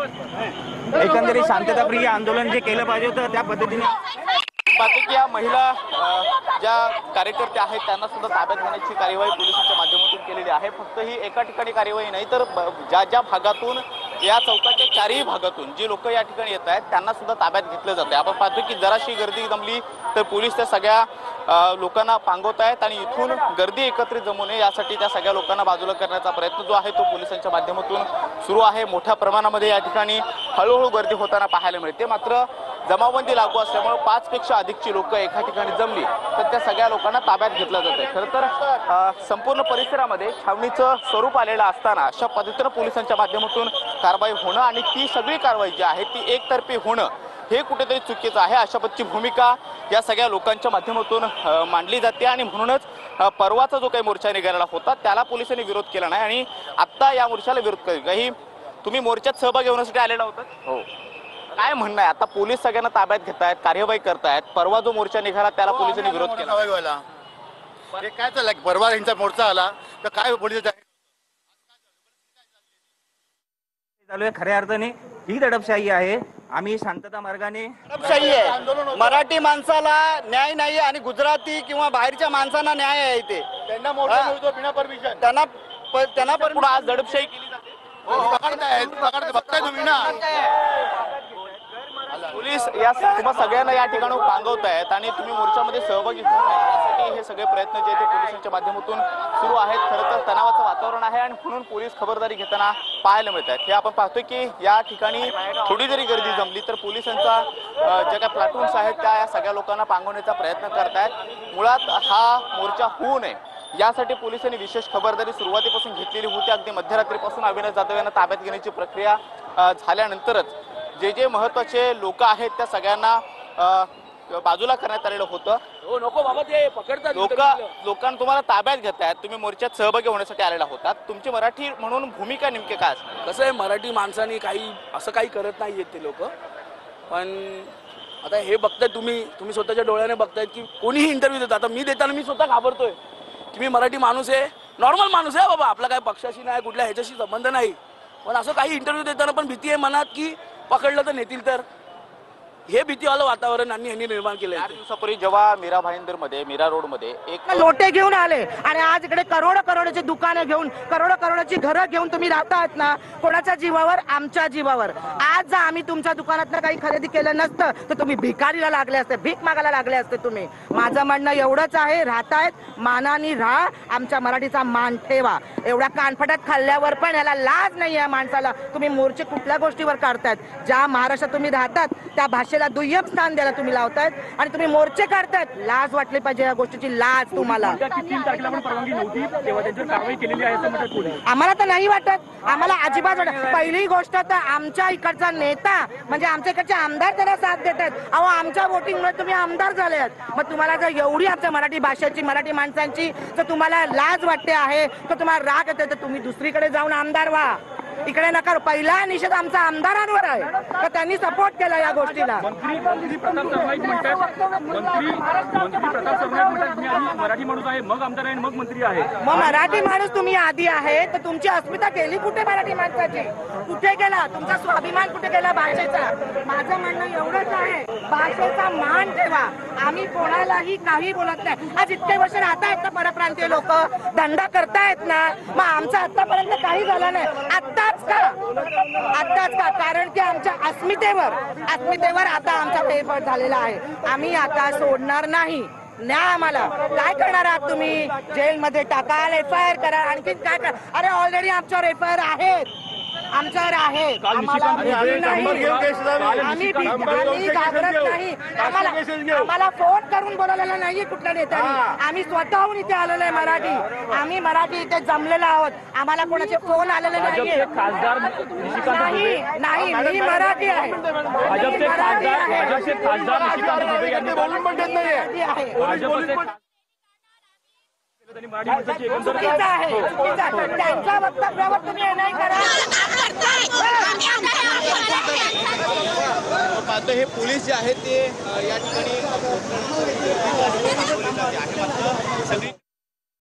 एकंदरीत शांतताप्रिय आंदोलन जे केलं पाहिजे होतं त्या पद्धतीने बाकी की या महिला ज्या कार्यकर्ते आहेत त्यांना सुद्धा ताब्यात घेण्याची कार्यवाही पोलिसांच्या माध्यमातून केलेली आहे। फक्त ही एका ठिकाणी कार्यवाही नाही तर ज्या ज्या भागातून या चौकाच्या चारही भागातून जी लोक या ठिकाणी येत आहेत त्यांना सुद्धा ताब्यात घेतलं जाते। आपण पाहतो की जराशी गर्दी जमली तर पोलीस त्या सगळ्या लोकांना पांगवत आहेत आणि इथून गर्दी एकत्रित जमू नये यासाठी त्या सगळ्या लोकांना बाजूला करण्याचा प्रयत्न जो आहे तो पोलिसांच्या माध्यमातून सुरू आहे। मोठ्या प्रमाणामध्ये या ठिकाणी हळूहळू गर्दी होताना पाहायला मिळते। मात्र जमावबंदी लागू असल्यामुळे 5 पेक्षा अधिकची लोक एका ठिकाणी जमली तर त्या सगळ्या लोकांना ताब्यात घेतलं जाते। खरं तर संपूर्ण परिसरामध्ये छावणीचं स्वरूप आलेलं असताना अशा पद्धतीनं पोलिसांच्या माध्यमातून कारवाई होणं आणि ती सगळी कारवाई जी आहे ती एकतर्फी होणं हे कुठेतरी चुकीचं आहे। अशा पद्धतीची भूमिका या सगळ्या लोकांच्या माध्यमातून मांडली जाते आणि म्हणूनच परवाचा जो काही मोर्चा निघालेला होता त्याला पोलिसांनी विरोध केला नाही आणि आता या मोर्चाला विरोध करेल। काही तुम्ही मोर्चात सहभागी होण्यासाठी आलेला होता? हो। काय म्हणणं आहे आता पोलीस सगळ्यांना ताब्यात घेतायत कार्यवाही करतायत परवा जो मोर्चा निघाला त्याला पोलिसांनी विरोध केला हे काय चाललंय परवा यांचा मोर्चा आला तर काय पोलीस चालू आहे? खऱ्या अर्थाने ही दडपशाही आहे। आम्ही शांतता मार्गाने दडपशाही आहे। मराठी माणसाला न्याय नाही आणि गुजराती किंवा बाहेरच्या माणसांना न्याय आहे इथे। त्यांना मोर्चा मिळतो बिना परमिशन त्यांना पण आज दडपशाही केली जाते। बघताय तुम्ही ना पोलीस या तुम्हा सगळ्यांना या ठिकाणी पांगवत आहेत आणि तुम्ही मोर्चामध्ये सहभागी होऊ नये यासाठी हे सगळे प्रयत्न जे ते पोलिसांच्या माध्यमातून सुरू आहेत। खरं तर तणावाचं वातावरण आहे आणि म्हणून पोलीस खबरदारी घेताना पाहायला मिळत आहेत। हे आपण पाहतोय की या ठिकाणी थोडी जरी गर्दी जमली तर पोलिसांचा ज्या काही प्लाटून्स आहेत त्या या सगळ्या लोकांना पांगवण्याचा प्रयत्न करतायत। मुळात हा मोर्चा होऊ नये यासाठी पोलिसांनी विशेष खबरदारी सुरुवातीपासून घेतलेली होती। अगदी मध्यरात्रीपासून अविनाश जाधव यांना ताब्यात घेण्याची प्रक्रिया झाल्यानंतरच जे जे महत्त्वाचे लोक आहेत त्या सगळ्यांना बाजूला करण्यात आलेलं होतं। लोकांना तुम्हाला ताब्यात घेतायत, तुम्ही मोर्चात सहभागी होण्यासाठी आलेला होता, तुमची मराठी म्हणून भूमिका नेमकी काय असते? कसं आहे मराठी माणसांनी काही असं काही करत नाहीयेत ते लोक। पण आता हे बघताय तुम्ही स्वतःच्या डोळ्याने बघतायत की कोणीही इंटरव्ह्यू देतात। आता मी देताना मी स्वतः घाबरतोय की मी मराठी माणूस आहे, नॉर्मल माणूस आहे बाबा, आपला काही पक्षाशी नाही कुठल्या ह्याच्याशी संबंध नाही, पण असं काही इंटरव्ह्यू देताना पण भीती आहे मनात की पकडलं तर नेतील तर, हे भीतीवालं वातावरण यांनी निर्माण केलं। 4 दिवसापूर्वी जेव्हा मीरा भाईंदरमध्ये मीरा रोडमध्ये एक लोटे घेऊन आले आणि आज इकडे करोडोची दुकानं घेऊन करोडोची घरं घेऊन तुम्ही राहतात ना, कोणाच्या जीवावर? आमच्या जीवावर। आज जर आम्ही तुमच्या दुकानातनं काही खरेदी केलं नसतं तर तुम्ही भिकारीला लागले असते, भीक मागायला लागले असते तुम्ही। माझं म्हणणं एवढंच आहे, राहतायत मानाने राहा, आमच्या मराठीचा मान ठेवा। एवढ्या कानफटात खाल्ल्यावर पण याला लाज नाही आहे माणसाला। तुम्ही मोर्चे कुठल्या गोष्टीवर काढतायत? ज्या महाराष्ट्रात तुम्ही राहतात त्या भाषेला दुय्यम स्थान द्यायला तुम्ही लावतायत आणि तुम्ही मोर्चे काढतायत। लाज वाटली पाहिजे या गोष्टीची, लाज तुम्हाला। 3 तारखेला पण परवानगी नव्हती तेव्हा त्यांची कारवाई केलेली आहे असं म्हणतात पोलीस। आम्हाला तर नाही वाटत, आम्हाला अजिबात वाटत। पहिली गोष्ट तर आमच्या इकडचा नेता म्हणजे आमच्या इकडचे आमदार त्याला साथ देत आहेत। अहो आमच्या वोटिंगमुळे तुम्ही आमदार झाले आहेत। मग तुम्हाला जर एवढी आमच्या मराठी भाषेची मराठी माणसांची जर तुम्हाला लाज वाटते आहे तर तुम्हाला राग येते तर तुम्ही दुसरीकडे जाऊन आमदार व्हा, इकडे नका। पहिला निषेध आमचा आमदारांवर आहे तर त्यांनी सपोर्ट केला या गोष्टीला। मंत्री प्रताप सरनाईक म्हणतात मी आधी मराठी माणूस आहे मग आमदार आहे मग मंत्री आहे। मग मराठी माणूस तुम्ही आधी आहे तर तुमची अस्मिता गेली कुठे? मराठी माणसाची कुठे गेला? तुमचा स्वाभिमान कुठे गेला भाषेचा? माझं म्हणणं एवढंच आहे, भाषेचा मान ठेवा। आम्ही कोणालाही काही बोलत नाही। आज इतके वर्ष राहतायत ना परप्रांतीय लोक, धंदा करतायत ना, मग आमचं आतापर्यंत काही झालं नाही। आत्ताच का? कारण की आमच्या अस्मितेवर आता आमचा पेपर झालेला आहे। आम्ही आता सोडणार नाही। न्या आम्हाला काय करणार आहात तुम्ही? जेलमध्ये टाकाल, FIR करा, आणखी काय करा? अरे ऑलरेडी आमच्यावर FIR आहेत, आमच्यावर आहे। आम्हाला फोन करून बोलवलेला नाहीये कुठल्या नेत्याने, आम्ही स्वतःहून इथे आलेलो आहे। आम्ही मराठी इथे जमलेलो आहोत, आम्हाला कोणाचे फोन आलेले नाहीये। नाही, मी मराठी आहे। त्यांच्या वक्तव्यावर तुम्ही हे नाही करा। पाहतो हे पोलीस जे आहेत ते या ठिकाणी सगळी